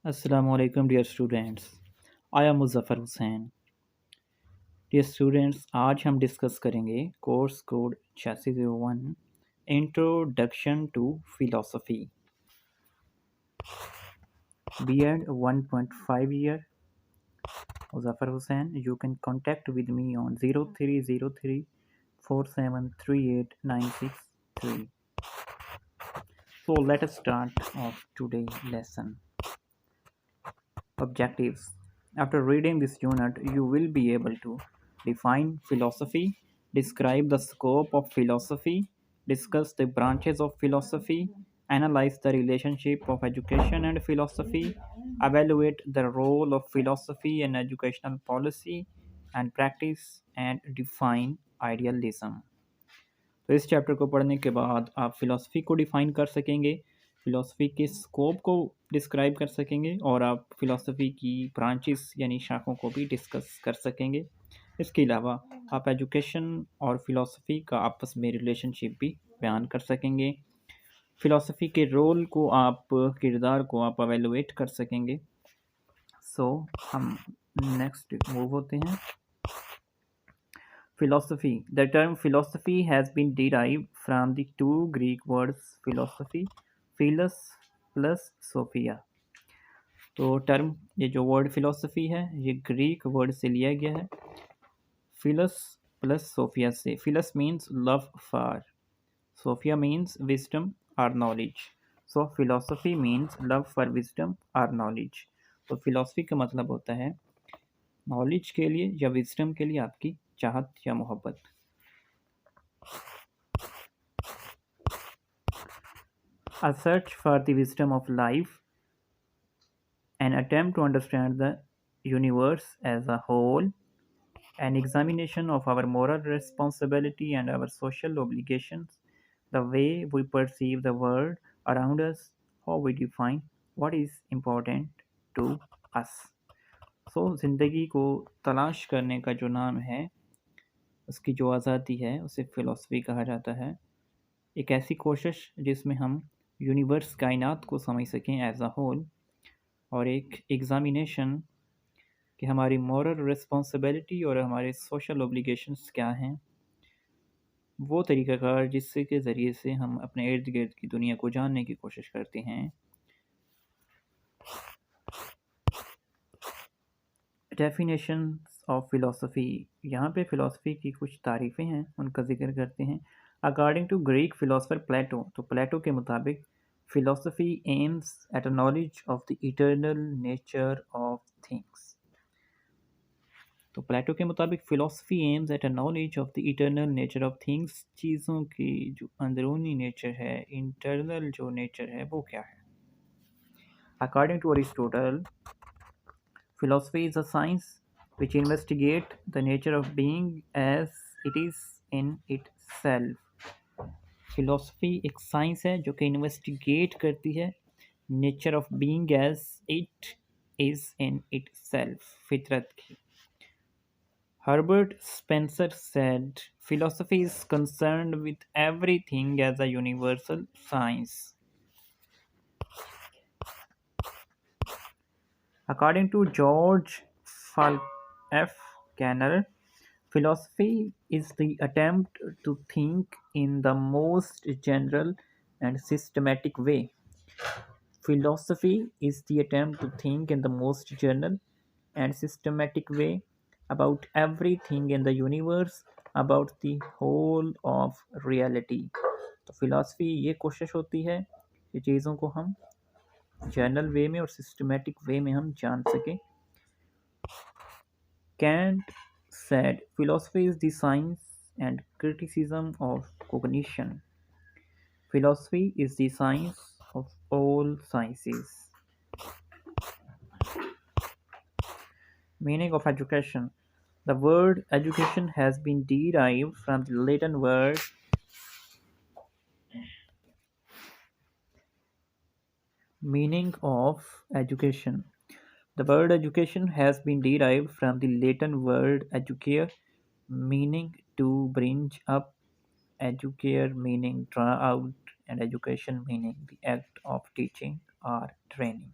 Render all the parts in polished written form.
Assalamu alaikum dear students. I am Muzafar Hussain. Dear students, आज हम discuss करेंगे course code 8601 introduction to philosophy B.Ed 1.5 year Muzafar Hussain. You can contact with me on 0303 4738 963. So let us start of today's lesson. Objectives. After reading this unit, you will be able to define philosophy, describe the scope of philosophy, discuss the branches of philosophy, analyze the relationship of education and philosophy, evaluate the role of philosophy in educational policy, and practice and define idealism. तो इस chapter को पढ़ने के बाद आप philosophy को define कर सकेंगे, फ़िलॉसफ़ी के स्कोप को डिस्क्राइब कर सकेंगे और आप फ़िलॉसफ़ी की ब्रांचेस यानी शाखों को भी डिस्कस कर सकेंगे। इसके अलावा आप एजुकेशन और फ़िलॉसफ़ी का आपस में रिलेशनशिप भी बयान कर सकेंगे। फ़िलॉसफ़ी के रोल को आप किरदार को आप एवेलुएट कर सकेंगे। हम नेक्स्ट मूव होते हैं। Philosophy. The term philosophy has been derived from the two Greek words philosophy, philos plus sophia. तो टर्म ये जो वर्ड फिलोसफी है ये ग्रीक वर्ड से लिया गया है फिलस प्लस सोफिया से। Philos means love for, sophia means wisdom और knowledge. So philosophy means love for wisdom और नॉलेज। तो फिलोसफी का मतलब होता है नॉलेज के लिए या विजडम के लिए आपकी चाहत या मोहब्बत। A search for the wisdom of life, an attempt to understand the universe as a whole, an examination of our moral responsibility and our social obligations, the way we perceive the world around us, how we define what is important to us. So, ज़िंदगी को तलाश करने का जो नाम है उसकी जो आज़ादी है उसे फ़िलॉसफी कहा जाता है। एक ऐसी कोशिश जिसमें हम यूनिवर्स कायनात को समझ सकें एज अ होल, और एक एग्ज़ामिनेशन कि हमारी मॉरल रिस्पॉन्सिबिलिटी और हमारे सोशल ओब्लिगेशंस क्या हैं, वो तरीक़ाकार जिससे के ज़रिए से हम अपने इर्द गिर्द की दुनिया को जानने की कोशिश करते हैं। डेफिनेशंस ऑफ फ़िलॉसफी, यहाँ पे फ़िलॉसफी की कुछ तारीफ़ें हैं उनका ज़िक्र करते हैं। अकॉर्डिंग टू ग्रीक फ़िलासफ़र प्लेटो, तो प्लेटो के मुताबिक philosophy aims at a knowledge of the eternal nature of things. तो प्लेटो के मुताबिक philosophy aims at a knowledge of the eternal nature of things, चीज़ों की जो अंदरूनी नेचर है, इंटरनल जो नेचर है वो क्या है। According to Aristotle, philosophy is a science which investigates the nature of being as it is in itself. Philosophy एक साइंस है जो कि इन्वेस्टिगेट करती है nature of being as it is in itself, फितरत की। Herbert Spencer said philosophy is concerned with everything as a universal science. According to George F. Canner, philosophy is the attempt to think in the most general and systematic way. Philosophy is the attempt to think in the most general and systematic way about everything in the universe, about the whole of reality. तो philosophy ये कोशिश होती है कि चीज़ों को हम general वे में और सिस्टमेटिक वे में हम जान सकें। Kant said philosophy is the science and criticism of cognition. Philosophy is the science of all sciences. Meaning of education. The word education has been derived from the Latin word meaning of education. The word education has been derived from the Latin word educare, meaning to bring up, educare meaning draw out, and education meaning the act of teaching or training.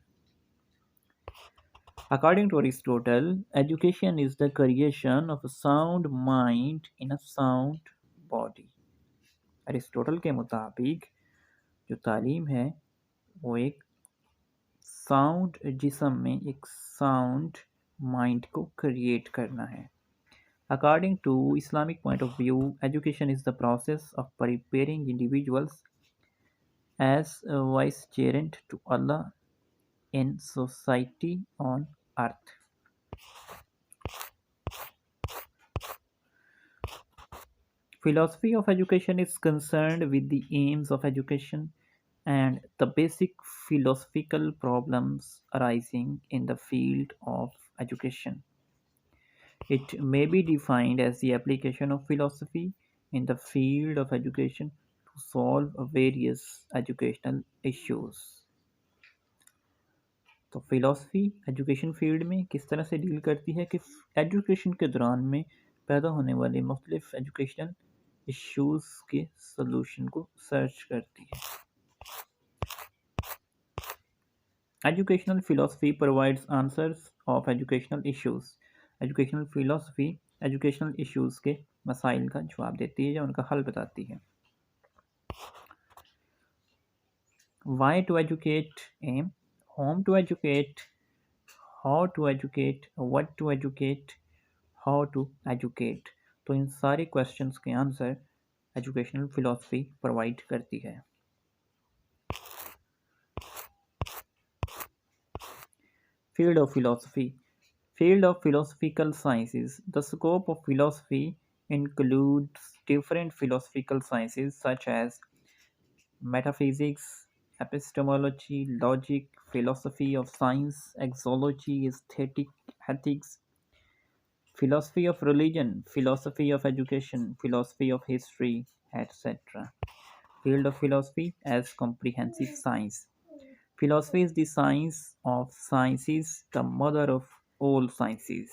According to Aristotle, education is the creation of a sound mind in a sound body. Aristotle के मुताबिक जो तालीम है वो एक sound जिस्म में एक साउंड माइंड को क्रिएट करना है. According to Islamic point of view, education is the process of preparing individuals as vicegerent to Allah in society on earth. Philosophy of education is concerned with the aims of education and the basic philosophical problems arising in the field of education. It may be defined as the application of philosophy in the field of education to solve various educational issues. तो philosophy education field में किस तरह से deal करती है कि education के दौरान में पैदा होने वाले मुख्तलिफ एजुकेशनल इश्यूज़ के सलूशन को सर्च करती है. Educational philosophy provides answers of educational issues. Educational philosophy educational issues के मसाइल का जवाब देती है या उनका हल बताती है. Why to educate, um, whom to educate, how to educate, what to educate, how to educate. तो इन सारे क्वेश्चंस के आंसर एजुकेशनल फिलॉसफी प्रोवाइड करती है. Field of philosophy. Field of philosophical sciences. The scope of philosophy includes different philosophical sciences such as metaphysics, epistemology, logic, philosophy of science, exology, aesthetic, ethics, philosophy of religion, philosophy of education, philosophy of history, etc. Field of philosophy as comprehensive science. Philosophy is the science of sciences, the mother of all sciences.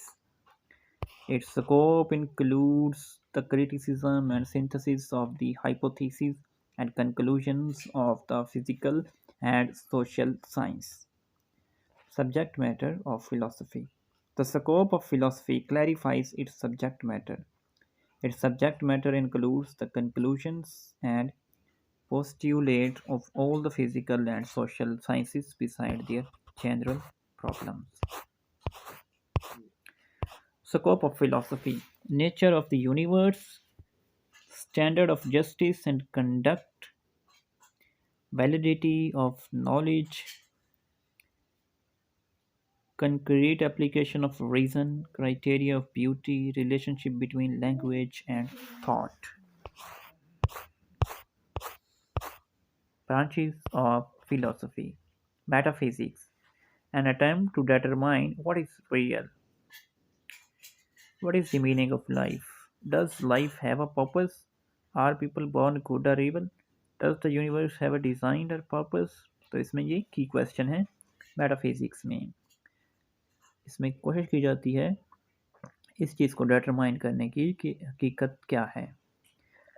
Its scope includes the criticism and synthesis of the hypotheses and conclusions of the physical and social science. Subject matter of philosophy. The scope of philosophy clarifies its subject matter. Its subject matter includes the conclusions and postulates of all the physical and social sciences beside their general problems. Scope of philosophy. Nature of the universe, standard of justice and conduct, validity of knowledge, concrete application of reason, criteria of beauty, relationship between language and thought. Branches of philosophy. Metaphysics. An attempt to determine what is real. What is the meaning of life? Does life have a purpose? Are people born good or evil? Does the universe have a design or purpose? तो इसमें ये की question है metaphysics में. इसमें कोशिश की जाती है इस चीज़ को डिटरमाइन करने की कि हकीकत क्या है.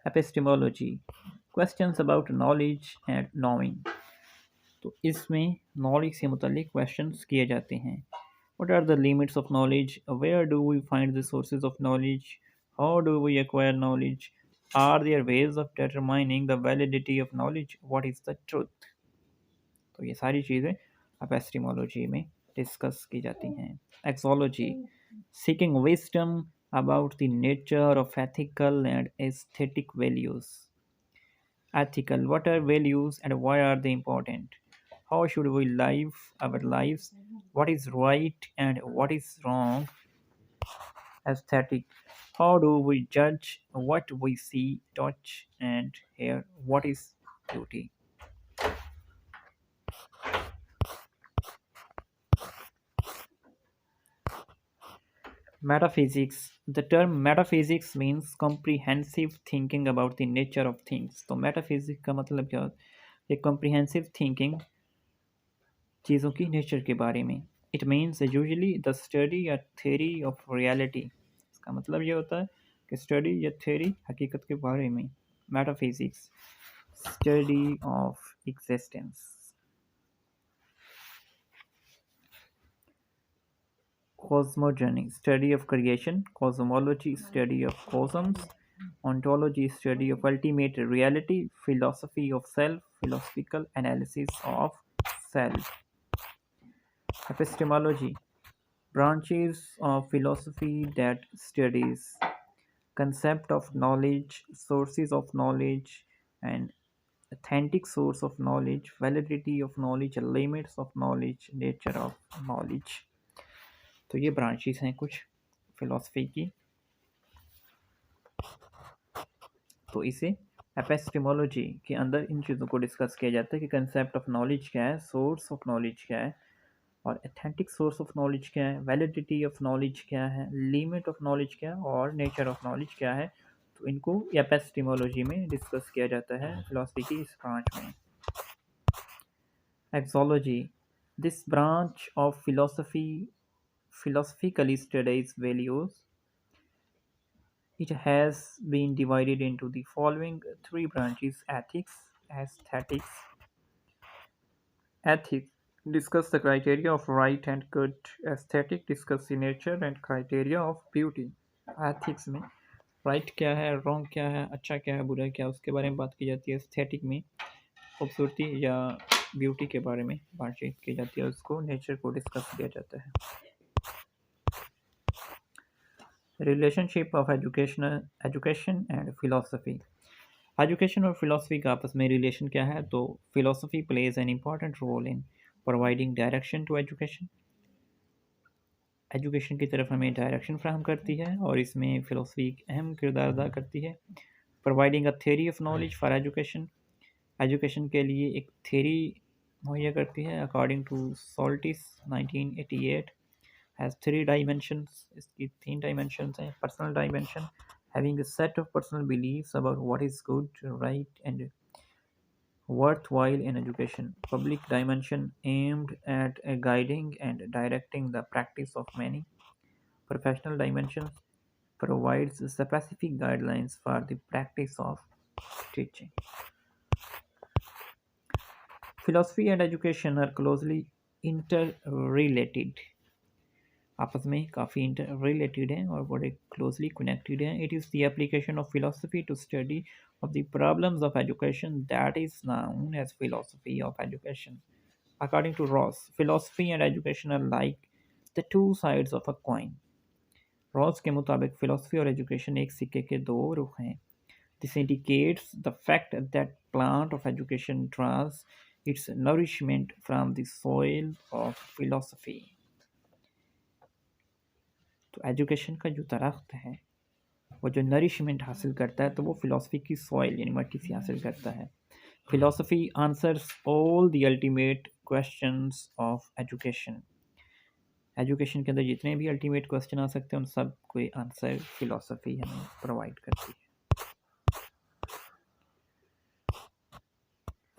Epistemology. Questions about knowledge and knowing. तो इसमें नॉलेज से मुतल्लिक क्वेश्चंस किए जाते हैं. What are the limits of knowledge? Where do we find the sources of knowledge? How do we acquire knowledge? Are there ways of determining the validity of knowledge? What is the truth? तो ये सारी चीज़ें epistemology में discuss की जाती हैं. एक्सोलॉजी. Seeking wisdom about the nature of ethical and aesthetic values. Ethical. What are values and why are they important? How should we live our lives? What is right and what is wrong? Aesthetic. How do we judge what we see, touch, and hear? What is beauty? Metaphysics. The term metaphysics means comprehensive thinking about the nature of things. तो metaphysics का मतलब क्या होता है? एक comprehensive thinking चीज़ों की nature के बारे में. It means usually the study or theory of reality. इसका मतलब ये होता है कि स्टडी या थ्योरी हकीकत के बारे में. Metaphysics. Study of existence. cosmogony, study of creation; cosmology, study of cosmos; ontology, study of ultimate reality; philosophy of self, philosophical analysis of self; epistemology, branches of philosophy that studies concept of knowledge, sources of knowledge, and authentic source of knowledge, validity of knowledge, limits of knowledge, nature of knowledge। तो ये branches हैं कुछ philosophy की। तो इसे epistemology के अंदर इन चीज़ों को डिस्कस किया जाता है कि कंसेप्ट ऑफ नॉलेज क्या है, सोर्स ऑफ नॉलेज क्या है, और एथेंटिक सोर्स ऑफ नॉलेज क्या है, वैलिडिटी ऑफ नॉलेज क्या है, लिमिट ऑफ नॉलेज क्या है, और नेचर ऑफ नॉलेज क्या है। तो इनको एपिस्टेमोलॉजी में डिस्कस किया जाता है फिलॉसफी की इस ब्रांच में। Axiology, this branch of philosophy philosophically studies values. It has been divided into the following three branches: ethics, aesthetics. Ethics discuss the criteria of right and good. Aesthetic discuss the nature and criteria of beauty. Ethics में right क्या है, wrong क्या है, अच्छा क्या है, बुरा क्या है, उसके बारे में बात की जाती है। Aesthetic में खूबसूरती या ब्यूटी के बारे में बातचीत की जाती है, उसको नेचर को डिस्कस किया जाता है। Relationship of education and philosophy. Education और फिलोसफी का आपस में रिलेशन क्या है? तो philosophy plays an important role in providing direction to education. Education की तरफ हमें डायरेक्शन फ्राहम करती है और इसमें फिलोसफी अहम किरदार अदा करती है। Providing a theory of knowledge for education, education के लिए एक थ्योरी मुहैया करती है। According to Soltis 1988 has three dimensions. इसकी तीन dimensions हैं। Personal dimension, having a set of personal beliefs about what is good, right, and worthwhile in education. Public dimension, aimed at guiding and directing the practice of many. Professional dimension, provides specific guidelines for the practice of teaching. Philosophy and education are closely interrelated. आपस में काफ़ी inter related हैं और बड़े closely connected हैं। It is the application of philosophy to study of the problems of education that is known as philosophy of education. According to Ross, philosophy and education are like the two sides of a coin. Ross के मुताबिक philosophy और education एक सिक्के के दो रुख हैं। This indicates the fact that plant of education draws it's nourishment from the soil of philosophy. तो एजुकेशन का जो दरख्त है वो जो नरिशमेंट हासिल करता है तो वो फिलॉसफी की सॉइल यानी मट्टी से हासिल करता है। Philosophy answers all the ultimate questions of education. Education के अंदर जितने भी अल्टीमेट क्वेश्चन आ सकते हैं उन सब कोई आंसर फिलॉसफी हमें प्रोवाइड करती है।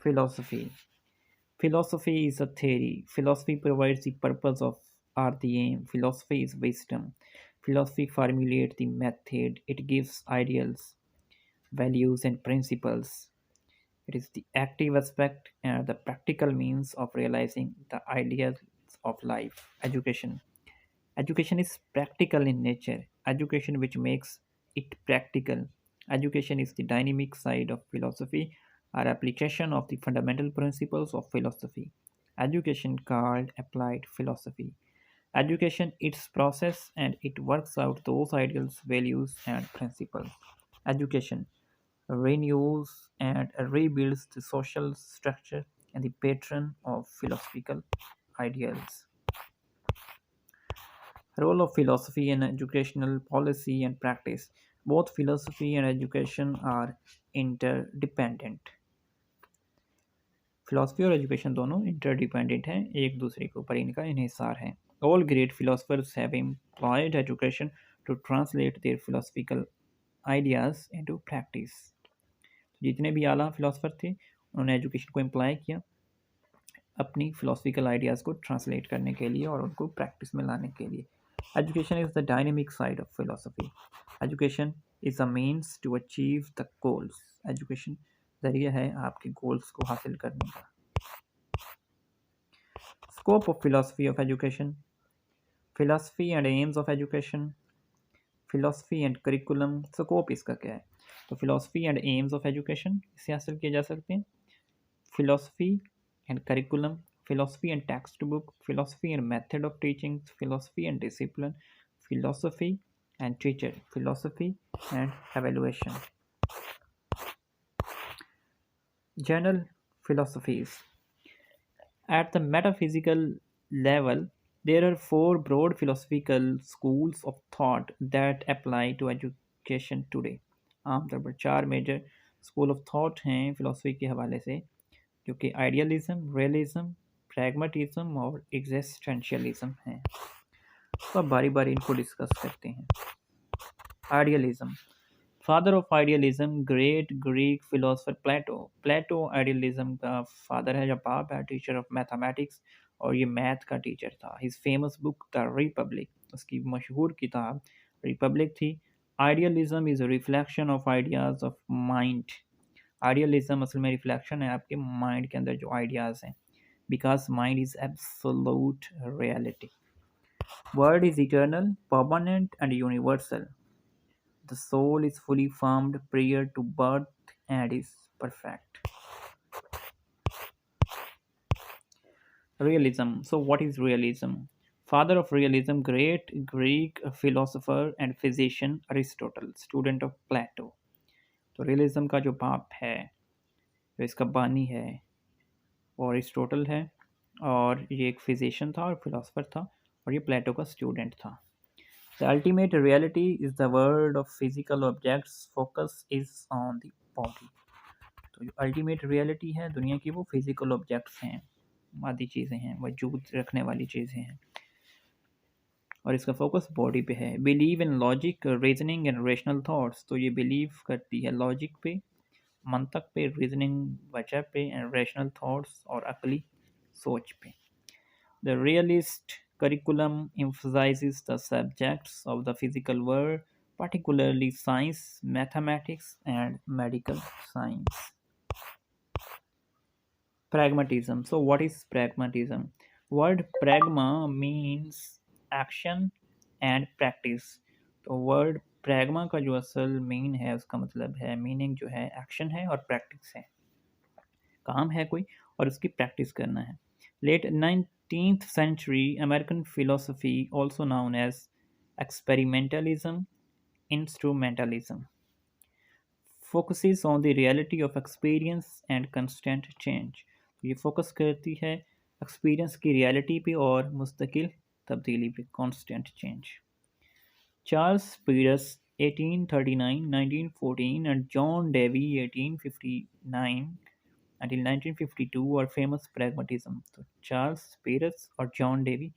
Philosophy, philosophy is a theory. Philosophy provides the purpose of or the aim. Philosophy is wisdom. Philosophy formulates the method. It gives ideals, values, and principles. It is the active aspect and the practical means of realizing the ideals of life. Education. Education is practical in nature. Education which makes it practical. Education is the dynamic side of philosophy or application of the fundamental principles of philosophy. Education called applied philosophy. Education its process and it works out those ideals, values, and principles. Education renews and rebuilds the social structure and the pattern of philosophical ideals. Role of philosophy in educational policy and practice. Both philosophy and education are interdependent. Philosophy और education दोनों interdependent हैं, एक दूसरे के ऊपर इनका इन्हिसार है। All great philosophers have employed education to translate their philosophical ideas into practice. जितने भी आला फिलोसफर थे उन्होंने एजुकेशन को एम्प्लॉय किया अपनी फिलोसफिकल आइडियाज़ को ट्रांसलेट करने के लिए और उनको प्रैक्टिस में लाने के लिए। Education is the dynamic side of philosophy. Education is a means to achieve the goals. Education जरिया है आपके गोल्स को हासिल करने का। Scope of philosophy of education. Philosophy and aims of education, philosophy and curriculum, scope इसका क्या है? तो philosophy and aims of education इससे हासिल किए जा सकते हैं philosophy and curriculum, philosophy and text book, philosophy and method of teaching, philosophy and discipline, philosophy and teacher, philosophy and evaluation. General philosophies. At the metaphysical level, there are four broad philosophical schools of thought that apply to education today. आमतौर पर चार major school of thought हैं philosophy के हवाले से, जो कि idealism, realism, pragmatism और एग्जिस्टेंशियलिज्म हैं. तो अब बारी बारी इनको डिस्कस करते हैं. Idealism. Father of idealism great Greek philosopher Plato. Plato idealism का फादर है या बाप है, टीचर ऑफ मैथमेटिक्स, और ये मैथ का टीचर था. His famous book the Republic, उसकी मशहूर किताब रिपब्लिक थी. Idealism is a reflection of ideas of mind. Idealism असल में रिफ्लेक्शन है आपके माइंड के अंदर जो आइडियाज हैं, because mind is absolute reality. Word is eternal, permanent and universal. The soul is fully formed prior to birth and is perfect. Realism. So, what is realism? Father of realism, great Greek philosopher and physician Aristotle, student of Plato. तो realism का जो बाप है, जो इसका बानी है, वो अरिस्टोटल है, और ये एक फिजिशियन था और फिलोसफर था, और ये प्लेटो का स्टूडेंट था. The ultimate reality is the world of physical objects. Focus is on the body. तो जो अल्टीमेट रियलिटी है दुनिया की, वो फिजिकल ऑब्जेक्ट्स हैं, मादी चीज़ें हैं, वजूद रखने वाली चीज़ें हैं, और इसका फोकस बॉडी पे है. Believe in logic, reasoning and rational thoughts. तो ये बिलीव करती है लॉजिक पे, मंतक पे, रीजनिंग वजह पे, एंड रेशनल थॉट्स और अकली सोच पे. The realist curriculum emphasizes the subjects of the physical world, particularly science, mathematics, and medical science. Pragmatism. So, what is pragmatism? Word pragma means action and practice. तो word pragma का जो असल mean है, उसका मतलब है, मीनिंग जो है एक्शन है और प्रैक्टिस है, काम है कोई और उसकी प्रैक्टिस करना है. Late 19th century American philosophy, also known as experimentalism, instrumentalism, focuses on the reality of experience and constant change. ये फोकस करती है एक्सपीरियंस की रियलिटी पे और मुस्तकिल तब्दीली पे, constant change. Charles Peirce 1839-1914 and John Dewey 1859 until 1952 और फेमस प्रैग्मेटिज्म. तो चार्ल्स पीरस और जॉन डेवी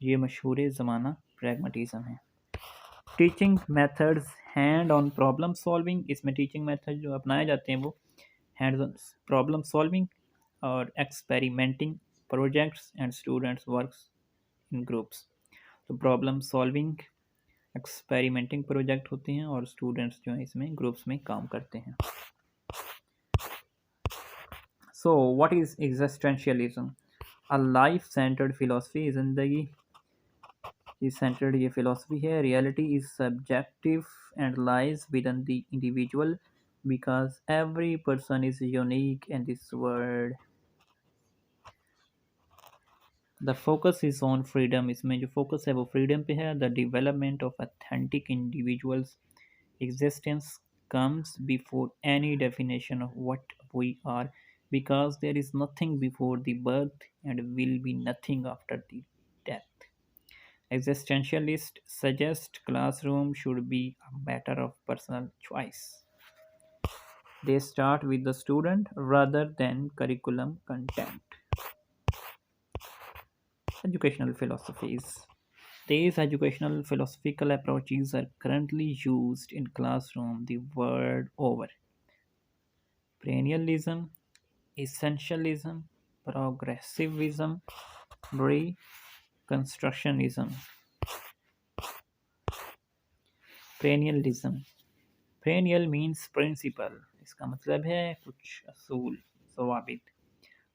ये मशहूर ज़माना प्रैग्मेटिज्म है. Teaching methods, hand on problem solving. इसमें टीचिंग मेथड जो अपनाए जाते हैं वो हैंड ऑन प्रॉब्लम सॉल्विंग और experimenting projects and students works in groups. तो प्रॉब्लम सॉल्विंग, एक्सपेरिमेंटिंग प्रोजेक्ट होते हैं और स्टूडेंट्स जो हैं इसमें ग्रुप्स में काम करते हैं. So, what is existentialism? A life-centered philosophy. जिंदगी की centered ये philosophy है. Reality is subjective and lies within the individual because every person is unique in this world. The focus is on freedom. इसमें जो focus है वो freedom पे है. The development of authentic individuals' existence comes before any definition of what we are, because there is nothing before the birth and will be nothing after the death. Existentialists suggest classroom should be a matter of personal choice. They start with the student rather than curriculum content. Educational philosophies. These educational philosophical approaches are currently used in classroom the world over. Perennialism, essentialism, progressivism, reconstructionism. Perennialism. Perennial means principle. इसका मतलब है कुछ असूल, ज़वाबित.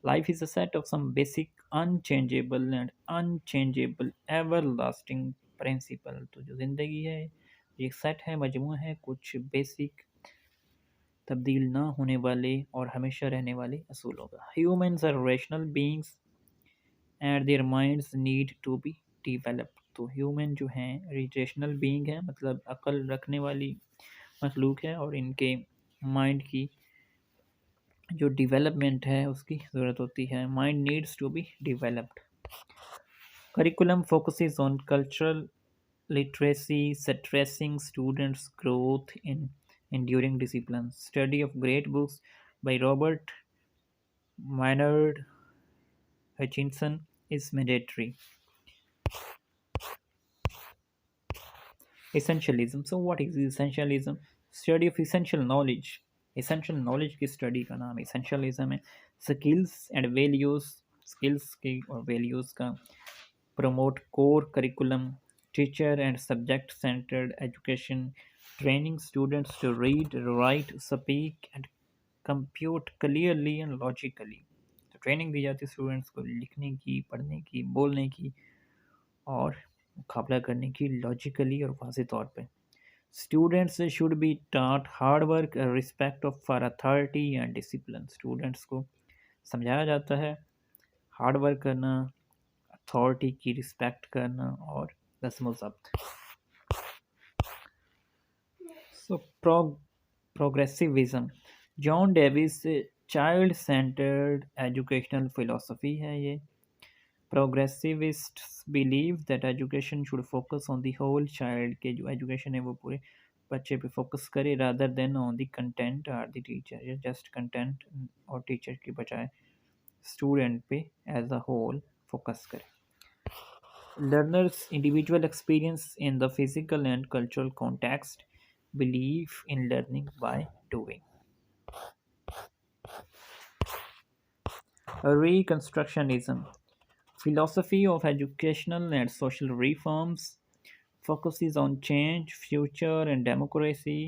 Life is a set of some basic unchangeable and unchangeable everlasting principle. तो जो ज़िंदगी है ये एक सेट है, मजमू है कुछ बेसिक, तब्दील ना होने वाले और हमेशा रहने वाले असूलों का। Humans are rational beings and their minds need to be developed. तो ह्यूमन जो हैं रेशनल बीइंग है, मतलब अक्ल रखने वाली मखलूक है, और इनके माइंड की जो डेवलपमेंट है उसकी ज़रूरत होती है। Mind needs to be developed. Curriculum focuses on cultural literacy, stressing students' growth in enduring disciplines. Study of great books by Robert Maynard Hutchinson is mandatory. Essentialism. So, what is essentialism? Study of essential knowledge. Essential knowledge की study का नाम essentialism है. Skills and values. Skills की और values का promote core curriculum, teacher and subject centered education, training students to read, write, speak and compute clearly and logically. तो training दी जाती है स्टूडेंट्स को लिखने की, पढ़ने की, बोलने की और मुकाबला करने की लॉजिकली और वाज़ेह तौर पे। Students should be taught hard work, respect of for authority and discipline. Students को समझाया जाता है हार्ड वर्क करना, अथॉरिटी की रिस्पेक्ट करना और रस्म ज़ब्त। So progressivism, John Davis child centred educational philosophy है ये। Progressivists believe that education should focus on the whole child, के जो एजुकेशन है वो पूरे बच्चे पे फोकस करे rather than on the content और द टीचर, या जस्ट कंटेंट और टीचर की बजाय स्टूडेंट पे एज अ होल फोकस करे। Learners' individual experience in the physical and cultural context, belief in learning by doing. Reconstructionism, philosophy of educational and social reforms, focuses on change, future and democracy.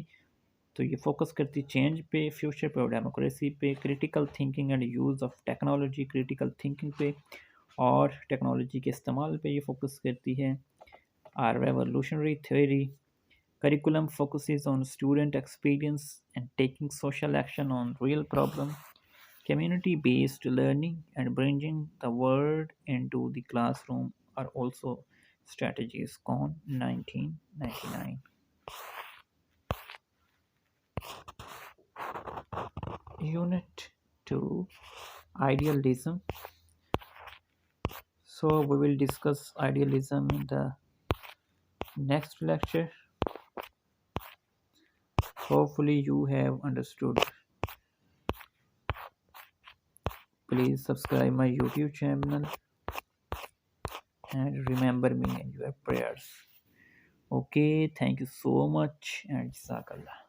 तो ये focus करती change पे, future पे और democracy पे। Critical thinking and use of technology, critical thinking पे और technology के इस्तेमाल पे ये फोकस करती है। Or revolutionary theory, curriculum focuses on student experience and taking social action on real problem, community-based learning and bringing the world into the classroom are also strategies. Con 1999. Unit 2, Idealism. So we will discuss idealism in the next lecture. Hopefully you have understood. Please subscribe my YouTube channel and remember me in your prayers. Okay, thank you so much and Jazakallah.